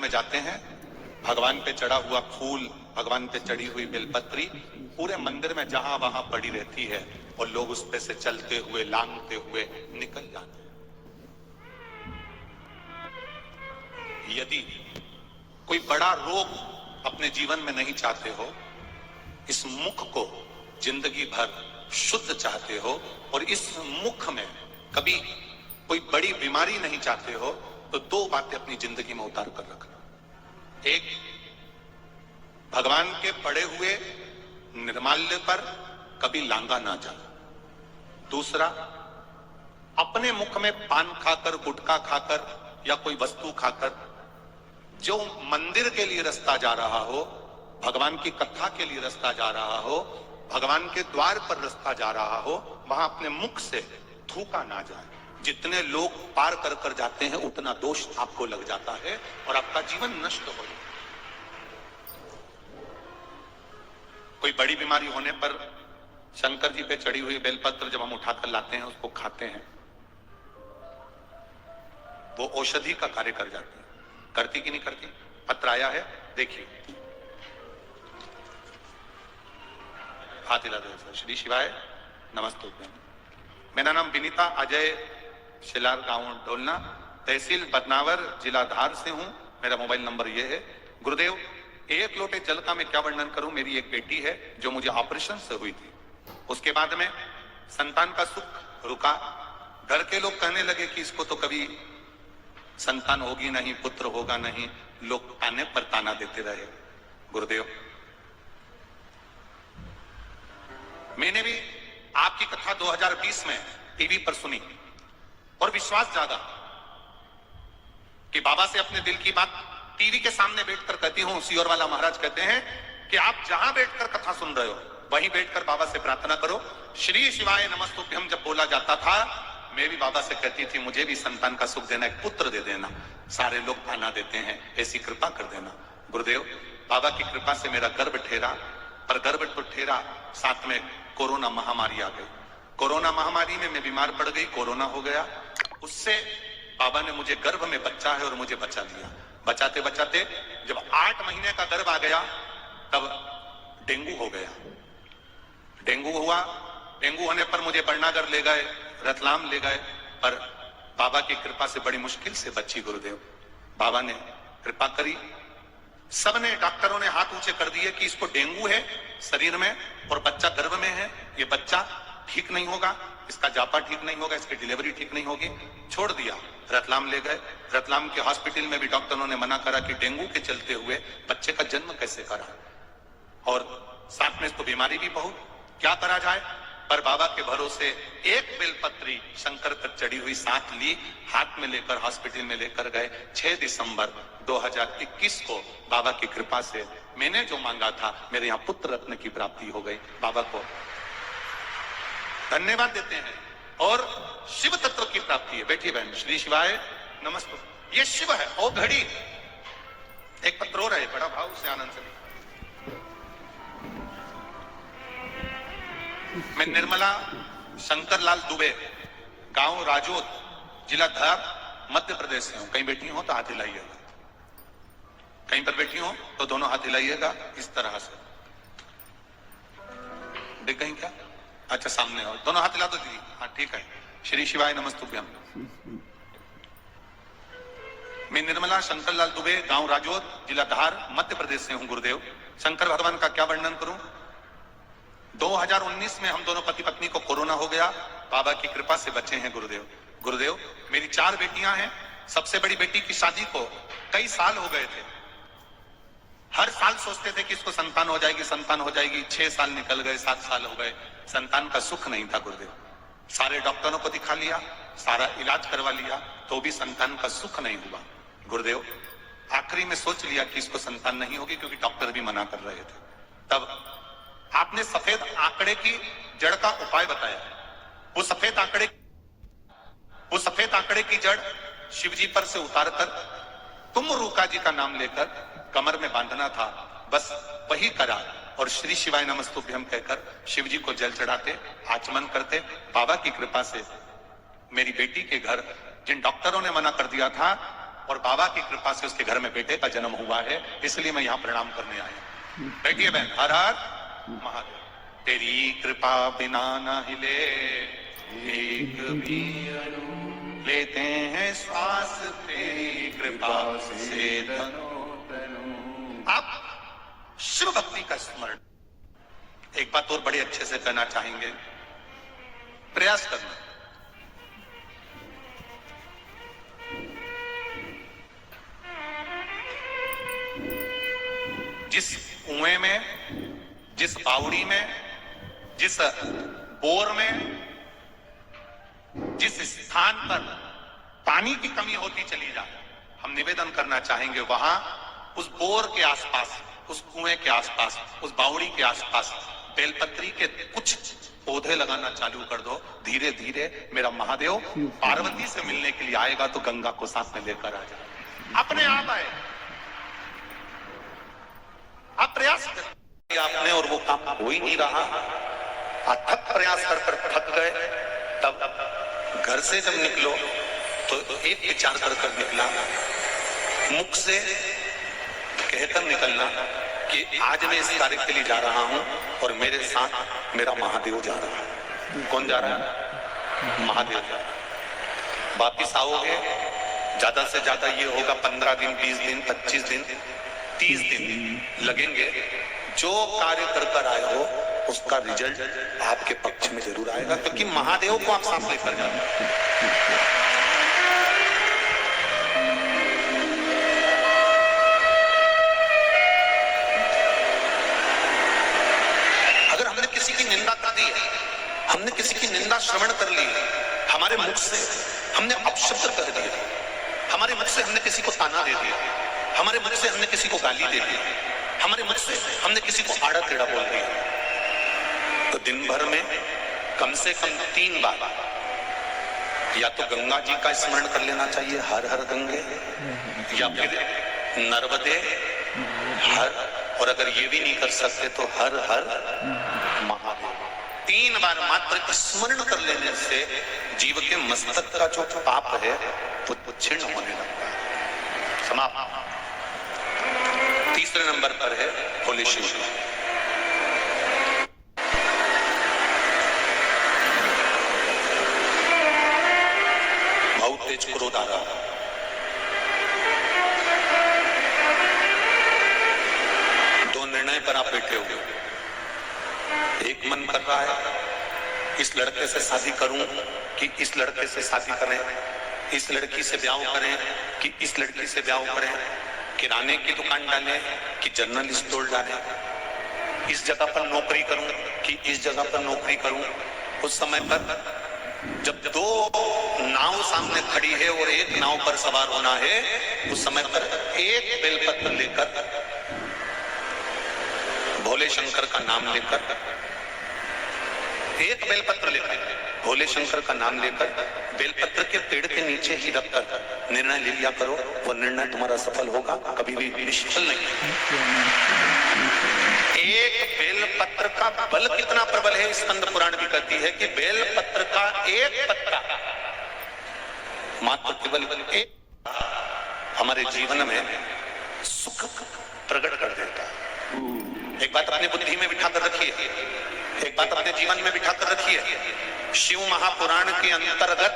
में जाते हैं, भगवान पे चढ़ा हुआ फूल, भगवान पे चढ़ी हुई बेलपत्री पूरे मंदिर में जहां वहां पड़ी रहती है और लोग उस पे से चलते हुए लांघते हुए निकल जाते हैं। यदि कोई बड़ा रोग अपने जीवन में नहीं चाहते हो, इस मुख को जिंदगी भर शुद्ध चाहते हो और इस मुख में कभी कोई बड़ी बीमारी नहीं चाहते हो, तो दो बातें अपनी जिंदगी में उतार कर रखना। एक, भगवान के पड़े हुए निर्माल्य पर कभी लांगा ना जाए। दूसरा, अपने मुख में पान खाकर, गुटखा खाकर या कोई वस्तु खाकर जो मंदिर के लिए रास्ता जा रहा हो, भगवान की कथा के लिए रास्ता जा रहा हो, भगवान के द्वार पर रास्ता जा रहा हो, वहां अपने मुख से थूका ना जाए। जितने लोग पार कर कर जाते हैं उतना दोष आपको लग जाता है और आपका जीवन नष्ट हो जाता है। कोई बड़ी बीमारी होने पर शंकर जी पे चढ़ी हुई बेलपत्र जब हम उठाकर लाते हैं, उसको खाते हैं, वो औषधि का कार्य कर जाती है। करती कि नहीं करती? पत्र आया है, देखिए, हाथ हिला दो। श्री शिवाय नमस्ते। मेरा नाम विनीता अजय शिलार, गांव डोलना, तहसील बदनावर, जिला धार से हूं। मेरा मोबाइल नंबर ये है। गुरुदेव, एक लोटे जल का मैं क्या वर्णन करूं। मेरी एक बेटी है जो मुझे ऑपरेशन से हुई थी, उसके बाद में संतान का सुख रुका। घर के लोग कहने लगे कि इसको तो कभी संतान होगी नहीं, पुत्र होगा नहीं। लोग ताने पर ताना देते रहे। गुरुदेव, मैंने भी आपकी कथा 2020 में टीवी पर सुनी और विश्वास जागा कि बाबा से अपने दिल की बात टीवी के सामने बैठकर कहती हूं। सियोर वाला महाराज कहते हैं कि आप जहां बैठकर कथा सुन रहे हो वहीं बैठकर बाबा से प्रार्थना करो। श्री शिवाय नमस्तुभ्यम जब बोला जाता था, मैं भी बाबा से कहती थी मुझे भी संतान का सुख देना, एक पुत्र दे देना। सारे लोग ताना देते हैं, ऐसी कृपा कर देना। गुरुदेव, बाबा की कृपा से मेरा गर्भ ठहरा, पर गर्भ तो ठहरा, साथ में कोरोना महामारी आ गई। कोरोना महामारी में मैं बीमार पड़ गई, कोरोना हो गया। उससे बाबा ने मुझे, गर्भ में बच्चा है और मुझे बचा लिया। बचाते बचाते जब 8 महीने का गर्भ आ गया तब डेंगू हो गया। डेंगू हुआ। डेंगू होने पर मुझे बरनागर ले गए, रतलाम ले गए, पर बाबा की कृपा से बड़ी मुश्किल से बची। गुरुदेव, बाबा ने कृपा करी। सबने, डॉक्टरों ने हाथ ऊंचे कर दिए कि इसको डेंगू है शरीर में और बच्चा गर्भ में है, ये बच्चा ठीक नहीं होगा, इसका जापा ठीक नहीं होगा, इसकी डिलीवरी ठीक नहीं होगी। छोड़ दिया। रतलाम ले गए। रतलाम के हॉस्पिटल में भी डॉक्टरों ने मना करा कि डेंगू के चलते हुए बच्चे का जन्म कैसे करा, और साथ में इसको बीमारी भी बहुत, क्या करा जाए। पर बाबा के भरोसे एक बेलपत्री शंकर तक चढ़ी हुई साथ ली, हाथ में लेकर हॉस्पिटल में लेकर गए। 6 दिसंबर 2021 को बाबा की कृपा से मैंने जो मांगा था, मेरे यहाँ पुत्र रत्न की प्राप्ति हो गई। बाबा को धन्यवाद देते हैं। और शिव तत्व की प्राप्ति है। बैठी बहन, श्री शिवाय नमस्ते। ये शिव है। ओ घड़ी, एक पत्र हो रहा है, बड़ा भाव से, आनंद से। मैं निर्मला शंकरलाल दुबे, गांव राजोद, जिला धार, मध्य प्रदेश से हूं। कहीं बैठी हो तो हाथ हिलाइएगा, कहीं पर बैठी हो तो दोनों हाथ हिलाइएगा इस तरह से। देख कहीं क्या? अच्छा, सामने हो, दोनों हाथ हिला दो दीदी। हाँ ठीक है। श्री शिवाय नमस्तुभ्यम। मैं निर्मला शंकरलाल दुबे, गांव राजोद, जिला धार, मध्य प्रदेश से हूं। गुरुदेव, शंकर भगवान का क्या वर्णन करूं। 2019 में हम दोनों पति पत्नी को कोरोना हो गया, बाबा की कृपा से बचे हैं। गुरुदेव, गुरुदेव, मेरी 4 बेटियां हैं। सबसे बड़ी बेटी की शादी को कई साल हो गए थे। हर साल सोचते थे कि इसको संतान हो जाएगी, संतान हो जाएगी। 6 साल निकल गए, 7 साल हो गए, संतान का सुख नहीं था। गुरुदेव, सारे डॉक्टरों को दिखा लिया, सारा इलाज करवा लिया, तो भी संतान का सुख नहीं हुआ। गुरुदेव, आखिरी में सोच लिया कि इसको संतान नहीं होगी, क्योंकि डॉक्टर भी मना कर रहे थे। तब आपने सफेद आंकड़े की जड़ का उपाय बताया। वो सफेद आंकड़े की जड़ शिवजी पर से उतारकर तुम रूका जी का नाम लेकर कमर में बांधना था। बस वही करा और श्री शिवाय नमस्तुभ्यम कहकर शिवजी को जल चढ़ाते, आचमन करते। बाबा की कृपा से मेरी बेटी के घर, जिन डॉक्टरों ने मना कर दिया था और बाबा की कृपा से उसके घर में बेटे का जन्म हुआ है, इसलिए मैं यहाँ प्रणाम करने आया। बैठिए बहन। हर हर महादेव। तेरी कृपा बिना न हिले एक भी अणु, लेते हैं श्वास तेरी कृपा से धनो तनु। आप शिव भक्ति का स्मरण एक बात और बड़े अच्छे से करना चाहेंगे, प्रयास करना। जिस कुएं में, जिस बावड़ी में, जिस बोर में, जिस स्थान पर पानी की कमी होती चली जाए, हम निवेदन करना चाहेंगे वहां उस बोर के आसपास, उस कुएं के आसपास, उस बावड़ी के आसपास बेलपत्री के कुछ पौधे लगाना चालू कर दो। धीरे धीरे मेरा महादेव पार्वती से मिलने के लिए आएगा तो गंगा को साथ में लेकर आ जाए, अपने आप आए। आप प्रयास करें आपने और वो काम हो ही नहीं रहा, अथक प्रयास कर थक गए, तब घर से जब निकलो तो एक विचार कर निकला, मुख से कहकर निकलना कि आज मैं इस कार्य के लिए जा रहा हूं और मेरे साथ मेरा महादेव जा रहा है। कौन जा रहा है? महादेव जा रहा है। वापिस आओगे, ज्यादा से ज्यादा ये होगा 15 दिन, 20 दिन, 25 दिन, 30 दिन लगेंगे। जो कार्य कर आए हो उसका रिजल्ट आपके पक्ष में जरूर आएगा, क्योंकि महादेव को आप साथ लेकर जा रहे हैं। हमने किसी की निंदा श्रवण कर ली, हमारे मुख से हमने अपशब्द कह दिए, हमारे मुख से हमने किसी को ताना दे दिया, हमारे मुख से हमने किसी को गाली दे दी, हमारे मुख से हमने किसी को आड़ा टेढ़ा बोल दिया, तो दिन भर में कम से कम 3 बार या तो गंगा जी का स्मरण कर लेना चाहिए, हर हर गंगे, या फिर नर्मदे हर, और अगर ये भी नहीं कर सकते तो हर हर महादेव। 3 बार मात्र स्मरण कर लेने से जीव के मस्तक का जो पाप है वो क्षीण होने लगता है, समाप्त। तीसरे नंबर पर है भोले शिव। बहुत तेज क्रोध आ रहा है, दो निर्णय पर आप बैठे हुए। एक मन कर रहा है इस लड़के से शादी करूं कि इस लड़के से शादी करें, इस लड़की से ब्याह करें कि इस लड़की से ब्याह करें, किराने की दुकान डालें कि जनरल स्टोर डालें, इस जगह पर नौकरी करूं कि इस जगह पर नौकरी करूं। उस समय पर जब 2 नाव सामने खड़ी है और एक नाव पर सवार होना है, उस समय पर एक बेलपत्र लेकर, भोले शंकर का नाम लेकर, एक बेलपत्र लेकर, भोले शंकर का नाम लेकर बेलपत्र के पेड़ के नीचे ही रखकर निर्णय ले लिया करो, वो निर्णय तुम्हारा सफल होगा, कभी भी निष्फल नहीं। एक बेलपत्र का बल कितना प्रबल है, स्कंद पुराण भी कहती है कि बेलपत्र का एक पत्ता मात्र केवल एक हमारे जीवन में सुख प्रकट कर देता है। एक बात अपनी बुद्धि में बिठा कर रखिए, एक बात अपने जीवन में बिठा कर रखिए, शिव महापुराण के अंतर्गत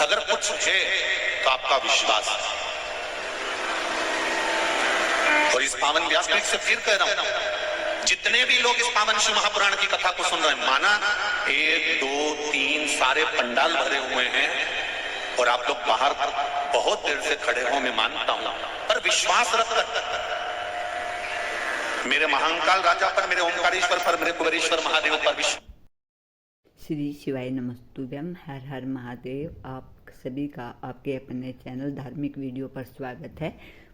अगर कुछ है तो आपका विश्वास। और इस पावन व्यासपीठ से फिर कह रहा हूं, जितने भी लोग इस पावन शिव महापुराण की कथा को सुन रहे हैं, माना 1 2 3 सारे पंडाल भरे हुए हैं और आप लोग बाहर बहुत देर से खड़े हो, मैं मानता हूं, पर विश्वास रखकर मेरे महाकाल राजा पर, मेरे ओंकारेश्वर पर, मेरे कुबेरेश्वर महादेव पर विश्वास। श्री शिवाय नमस्तुभ्यम। हर हर महादेव। आप सभी का आपके अपने चैनल धार्मिक वीडियो पर स्वागत है।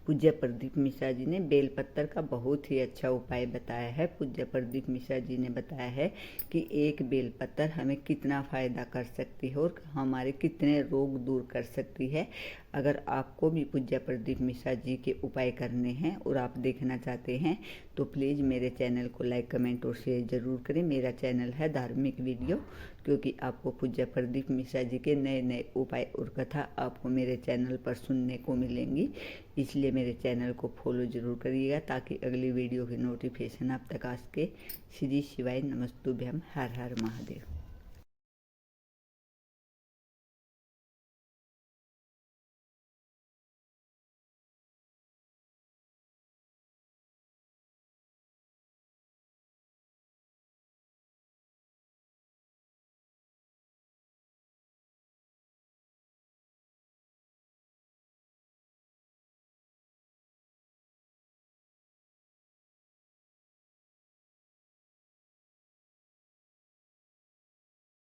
पूज्य प्रदीप मिश्रा जी ने बेलपत्र का बहुत ही अच्छा उपाय बताया है। पूज्य प्रदीप मिश्रा जी ने बताया है कि एक बेलपत्र हमें कितना फ़ायदा कर सकती है और हमारे कितने रोग दूर कर सकती है। अगर आपको भी पूज्य प्रदीप मिश्रा जी के उपाय करने हैं और आप देखना चाहते हैं तो प्लीज़ मेरे चैनल को लाइक, कमेंट और शेयर ज़रूर करें। मेरा चैनल है धार्मिक वीडियो, क्योंकि आपको पूज्य प्रदीप मिश्रा जी के नए नए उपाय और कथा आपको मेरे चैनल पर सुनने को मिलेंगी। इसलिए मेरे चैनल को फॉलो ज़रूर करिएगा ताकि अगली वीडियो की नोटिफिकेशन आप तक आ सके। श्री शिवाय नमस्तुभ्यम। हर हर महादेव।